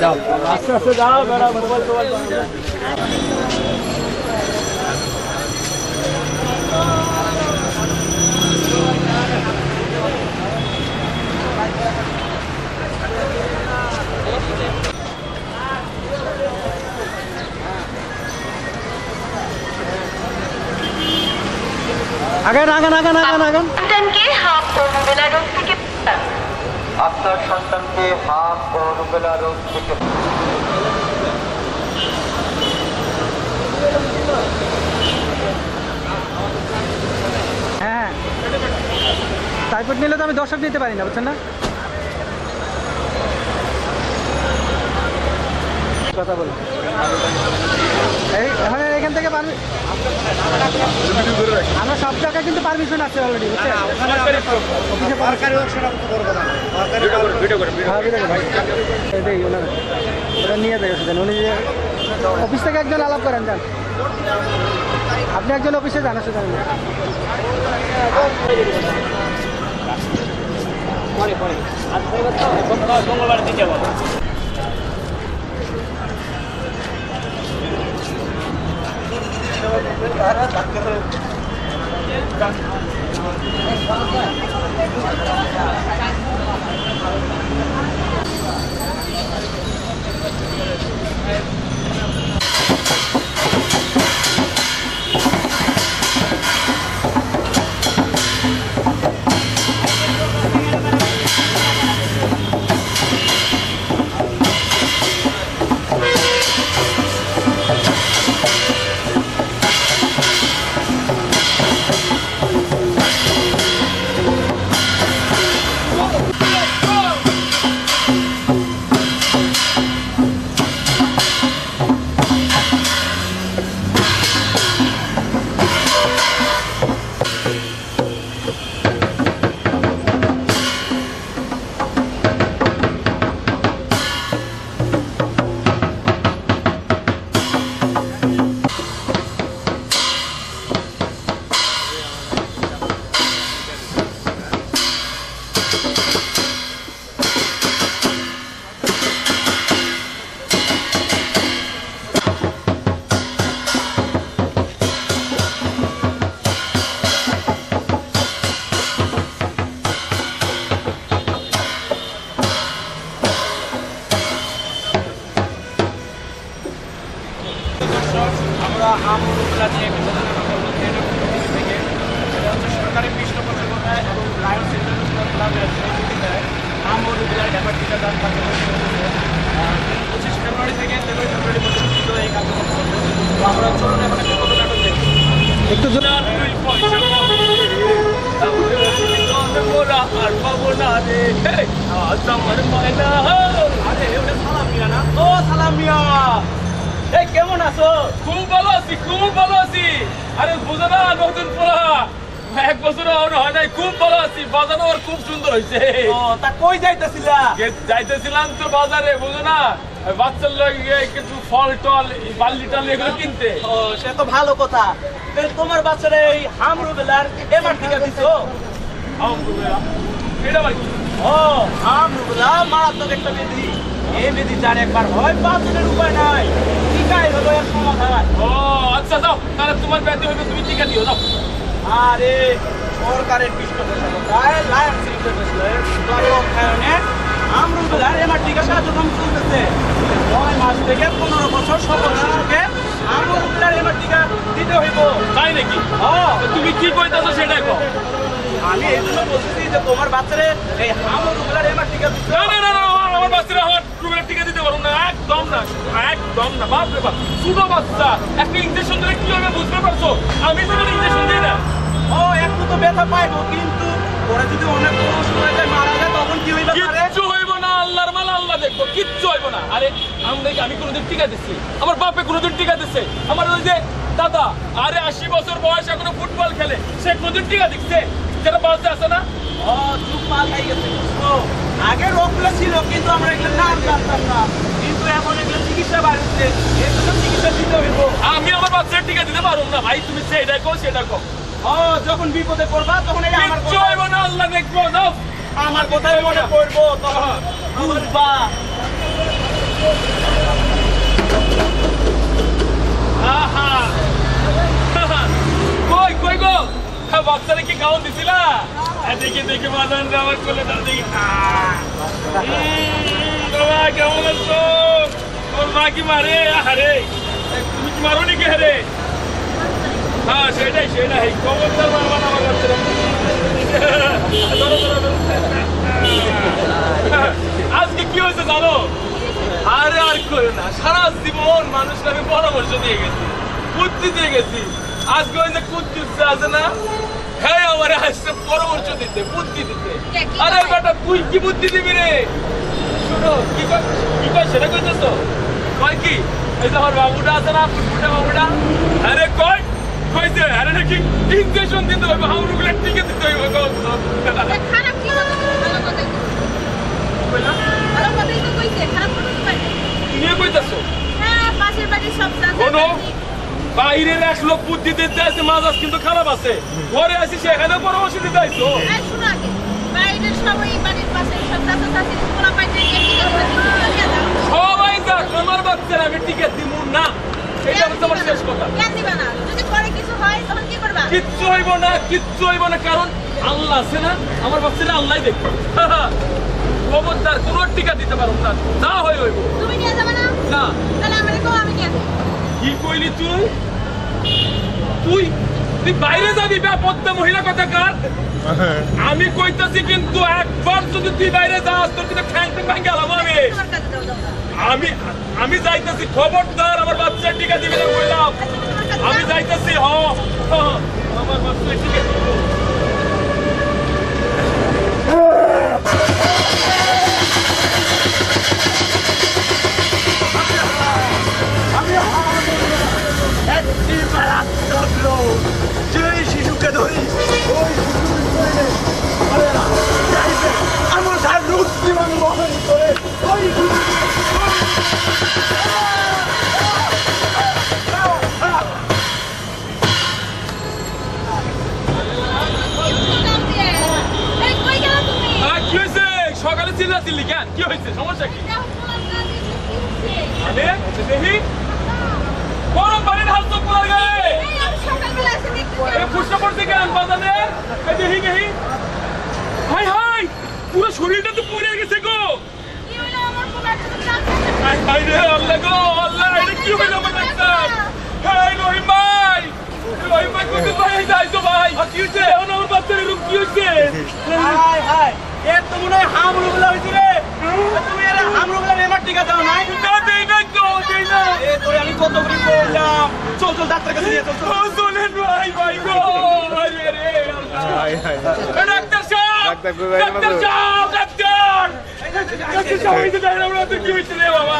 যাও আস্তে আস্তে যাও বেড়া মোবাইল টোবাইল আগান আগান আগান আগান আগান আপনার সন্তানকে হাম ও রুবেলা রোগ থেকে হ্যাঁ টাইফয়েড নিলে তো আমি দর্শক দিতে পারি না বুঝছেন না কথা বল এই এখন এখান থেকে আমরা সব জায়গায় কিন্তু পারমিশন আছে অলরেডি বুঝছেন ওটা নিয়ে যায় ওষুধ উনি অফিস থেকে একজন আলাপ করেন যান আপনি একজন অফিসে যান ওষুধ মঙ্গলবার দিতে বলো আমরা আমরুবেলা নিয়ে সরকারি কৃষ্ণ পত্রিকায় এবং লায়ন সেন্টার ক্লাবের আমরুবেলার ব্যাপারটিকা দান 25 ফেব্রুয়ারি থেকে 13 ফেব্রুয়ারি পর্যন্ত এই কার্যক্রম চলবে। আমরা চলুন এখন একটা পথনাটক দেখি একটু জোরে আর পাবো না রে আমার ময়না আরে ওটা সালামিয়া না ও সালামিয়া এই কেমন আছো খুব ভালো আছি আরে বুঝো না নতুন পোলা এক বছর হয় নাই খুব ভালো আছি বাজানো আর খুব সুন্দর হয়েছে ও তা কই যাইতেছিলাম তো বাজারে বুঝো না বাচ্চার লাগে কিছু ফল টল বাল্লি টাল এগুলো কিনতে ও সে তো ভালো কথা তোমার বাচ্চারা এই আমরুবেলার এবার টিকা দিছো আমরুবেলা এটা ভাই ও আমরুবেলা মারাত্মক একটা ব্যাধি এই ব্যাধি যার একবার হয় বাঁচানোর উপায় নাই টিকাই হলো এর সমাধান ও আচ্ছা যাও তাহলে তোমার ব্যাধি হইবে তুমি টিকা দিও যাও আরে সরকারের পৃষ্ঠপোষকতায় লায়ন সেন্টারের অর্থায়নে আমরুবেলার এমআর টিকা কার্যক্রম চলতেছে 9 মাস থেকে 15 বছর সকল শিশুকে আমরুবেলার এমআর টিকা দিতে হইব তাই নাকি তুমি কি কইতাছো সেটাই কও আমি এই জন্য বলছি যে তোমার বাচ্চারে এই আমরুবেলার এমআর টিকা দিতে না না না আমার বাচ্চারা আমার রুবেলার টিকা দিতে পারো না একদম না বাপ রে বাপ ছোট বাচ্চা একটা ইনজেকশন দিলে কি হবে বুঝতে পারছো আমি তো ইনজেকশন দিই না ও একটু তো ব্যথা পাইবো কিন্তু ওরা যদি অনেক বড় সময় যায় মারা যায় তখন কি হইবে কিচ্ছু হইব না আল্লাহর মাল আল্লাহ দেখবো কিচ্ছু হইব না আরে আমি কোনোদিন টিকা দিচ্ছি আমার বাপে কোনোদিন টিকা দিচ্ছে আমার ওই যে দাদা আরে 80 বছর বয়স এখনো ফুটবল খেলে সে কোনোদিন টিকা দিচ্ছে যেটা বাচ্চা আছে না ও চুপ মাল খাই গেছে আগে রোগগুলো ছিল কিন্তু আমরা এগুলো নাম জানতাম না কিন্তু এখন এগুলো চিকিৎসা বাড়ছে এগুলো চিকিৎসা দিতে হইব আমি আমার বাচ্চার টিকা দিতে পারবো না ভাই তুমি সেটা কও যখন বিপদে পড়বা তখন এটা আমার কথা হইব না আল্লাহ দেখবো দাও আমার কথাই মনে পড়বো তখন বুঝবা বাচ্চারা কি খাওয়ান দিছিলা? দেখি দেখি বাজান আমার কোলে দাও দেখি। বাবা কেমন আছো? তোর মা কি মারে? আরে তুমি কি মারো নাকি? আরে হ্যাঁ সেটাই খবরদার বাবা আমার বাচ্চারা। আজকে কি হয়েছে জানো? আরে আর কই না, সারা জীবন মানুষকে আমি পরামর্শ দিয়ে গেছি, বুদ্ধি দিয়ে গেছি। আজকে ওই যে কুদ্দুস আছে না, হ্যাঁ আমার আসছে পরামর্শ দিতে, বুদ্ধি দিতে। আরে বেটা তুই কি বুদ্ধি দিবি রে? শুনো কি কয় সেটা কইতেছ? কয় কি এই যে আমার বাবুটা আছে না, ফুটফুটে বাবুটা, আরে কইছে আরে নাকি ইনজেকশন দিতে হবে, হাউরুগুলো টিকে দিতে হবে। খারাপ কি কথা? ভালো কথা কইলা, ভালো কথাই তো কইছে, খারাপ কথা কি পাইছে? তুমি কইতাছো? হ্যাঁ, পাশের বাড়ির সব জায়গা। শোনো, বাইরের এক লোক বুদ্ধি দিতে আছে, মাজাজ কিন্তু খারাপ আছে। ঘরে আসি সেখানে পরামর্শ দিতে আইছো। এই শুনো আগে, বাইরের সবাই বাড়ির পাশের সব জায়গা আছে, তোমরা পাইতে গিয়ে কি করবে? সবাই যা তোমার বাচ্চারা আমি টিকে দিব না, এটা হচ্ছে আমার শেষ কথা। কেন দিবা না? যদি পরে কিছু হয় তখন কি করবা? কিচ্ছু হইব না, কারণ আল্লাহ আছে না, আমার বাচ্চারা আল্লাহ দেখবে। খবরদার কোনো টিকা দিতে পারো না, যা হইব। তুমি নিয়ে যাবে না? না। তাহলে আমারে কও, আমি নিয়ে যাবো। কি কইলি তুই? তুই বাইরে যাবি বেপত্তা মহিলা কথা কার? আমি কইতাছি কিন্তু একবার যদি তুই বাইরে যাস তোর কিন্তু ঠ্যাং ভাঙে গেলাম আমি। তোমার কাছে দাও দাও। আমি যাইতাছি, খবরদার আমার বাচ্চা টিকা দিবি না কইলাম। আমি যাইতাছি। আমার বাচ্চা টিকা দিব। যেই শিশুকে ধরি ওই আমার তার রূপ জীবন বহন করে ওই এই কই গেলা তুমি? কি হয়েছে? সকালে চিল্লাচিল্লি কেন? কি হয়েছে? সমস্যা কি? দেখো তোমার কাছে কি হচ্ছে? আরে দেখি গরম পানির হাত তো পড়ে গেলে এই আমি সকালবেলা এসে দেখতেছি। ফুসকা পড়তে গেলেন বাজারে। দেখি হাই পুরো শরীরটা তো পুড়ে গেছে গো। কি হইলো আমার পোলার সাথে কাছে? হাই রে আল্লাহ গো আল্লাহ, এটা কি হইলো আমার ডাক্তার? হাই রহিম ভাই কোথায় ভাই? যাইতো ভাই, কি হয়েছে? এখন আমার বাচ্চার রূপ কি হয়েছে? হাই এর তো মনে হয় হামরুগুলা হইছে রে। তুমি এর হামরুগুলার এমআর টিকা দাও নাই? না দেই না তো, দেই না। এ তোরে আমি কত করে বললাম, চল ডাক্তার কাছে নিয়ে চল। চলেন ভাই গো। আরে রে আল্লাহ। ডাক্তার সাহেব, ডাক্তার সাহেব, ডাক্তার হইতে দেয় না, আমরা তো কি হয়েছে রে বাবা?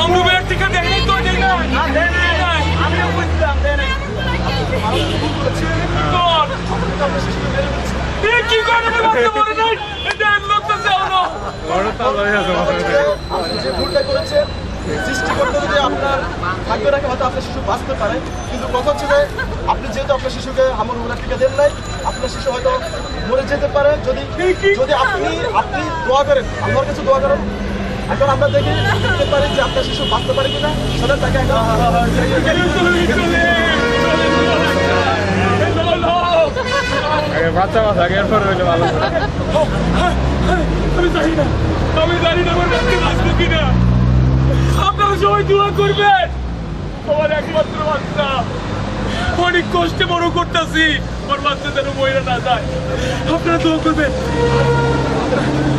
আমরা টিকা দেয় নাই তো, দেয় না। আমিও বুঝলাম দেয় নাই। কি করে বাচ্চা মরে নাই? এটা লোক তো যাও না। আপনি যে ভুলটা করেছেন, সৃষ্টিকর্তা যদি আপনার ভাগ্য রাখে হয়তো আপনার শিশু বাঁচতে পারে, কিন্তু কথা হচ্ছে যে আপনি যেহেতু আপনার শিশুকে হামরুগুলা টিকা দেন নাই, আপনার শিশু হয়তো মরে যেতে পারে। যদি আপনি দোয়া করেন, আল্লাহর কাছে দোয়া করেন, এখন আমরা দেখতে পারি যে আপনার শিশু বাঁচতে পারে কিনা, সেটা তাকে বাচ্চা আগে এরপর হইলে ভালো। আমি জানি না আমার বাচ্চা বাঁচবে কিনা। আপনারা সবাই দোয়া করবেন, আমার একমাত্র বাচ্চা অনেক কষ্টে বড় করতেছি, আমার বাচ্চা যেন মহিলা না যায়। আপনারা দোয়া করবেন।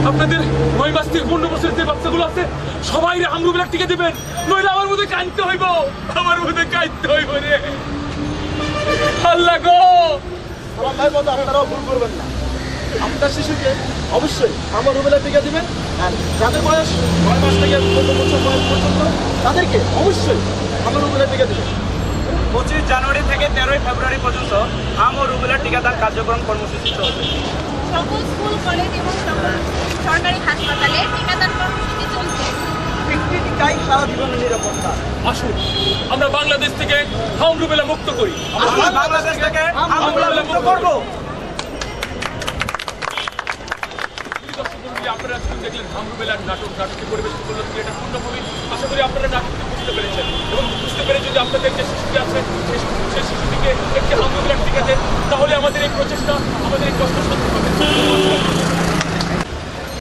আপনাদের 9 মাস থেকে 15 বছরের যে বাচ্চাগুলো আছে সবাই হামরুগুলা টিকে দেবেন, নইলে আমার মধ্যে কাঁদতে হইব, আমার মধ্যে কাঁদতে হইব রে আল্লাহ গো। আমার ভাই মতো আপনারাও ভুল করবেন না। আপনার শিশুকে অবশ্যই হামরুগুলা টিকা দিবেন, আর যাদের বয়স 9 মাস থেকে 15 বছর বয়স পর্যন্ত তাদেরকে অবশ্যই হামরুগুলা টিকা দিবেন। 25 জানুয়ারি থেকে 13 ফেব্রুয়ারি পর্যন্ত হাম ও রুবেলা টিকাদান কার্যক্রম কর্মসূচি চলবে। সকল স্কুল, কলেজ এবং সকল সরকারি হাসপাতালে টিকাদান কর্মসূচি চলছে। একটি টিকাই সারা জীবনের নিরাপত্তা। আসুন আমরা বাংলাদেশ থেকে হাম রুবেলা মুক্ত করি। আমরা বাংলাদেশটাকে হাম রুবেলা মুক্ত করব। আপনারা আজকে দেখলেন হাম রুবেলার নাটকটি পরিবেশন করলো থিয়েটার পূর্ণভূমি। আশা করি আপনারা নাটকটি বুঝতে পেরেছেন এবং বুঝতে পেরে যদি আপনাদের যে শিশুটি আছে সেই শিশুটিকে একটি হাম রুবেলার টিকা দেন, তাহলে আমাদের এই প্রচেষ্টা, আমাদের এই কষ্ট সার্থক হবে।